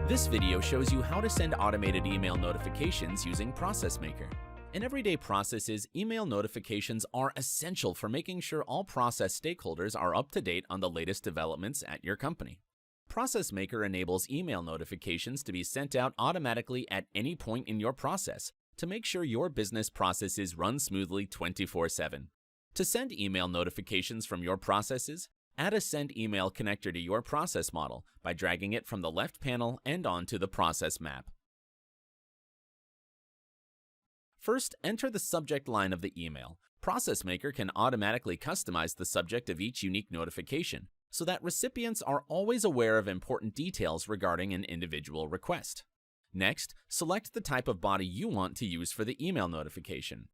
This video shows you how to send automated email notifications using ProcessMaker. In everyday processes, email notifications are essential for making sure all process stakeholders are up to date on the latest developments at your company. ProcessMaker enables email notifications to be sent out automatically at any point in your process to make sure your business processes run smoothly 24/7. To send email notifications from your processes, add a Send Email connector to your process model by dragging it from the left panel and onto the process map. First, enter the subject line of the email. ProcessMaker can automatically customize the subject of each unique notification so that recipients are always aware of important details regarding an individual request. Next, select the type of body you want to use for the email notification.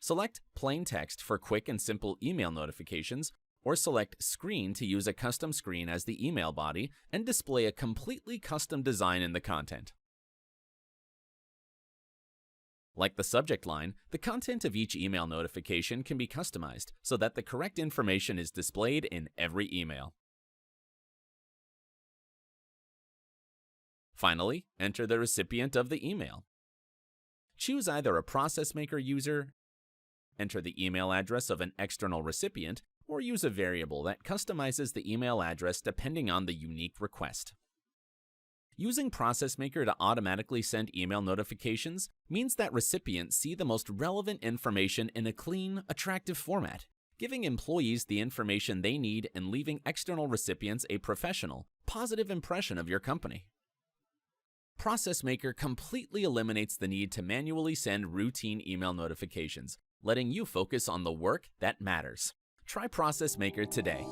Select Plain Text for quick and simple email notifications, or select Screen to use a custom screen as the email body and display a completely custom design in the content. Like the subject line, the content of each email notification can be customized so that the correct information is displayed in every email. Finally, enter the recipient of the email. Choose either a ProcessMaker user, enter the email address of an external recipient, or use a variable that customizes the email address depending on the unique request. Using ProcessMaker to automatically send email notifications means that recipients see the most relevant information in a clean, attractive format, giving employees the information they need and leaving external recipients a professional, positive impression of your company. ProcessMaker completely eliminates the need to manually send routine email notifications, letting you focus on the work that matters. Try ProcessMaker today.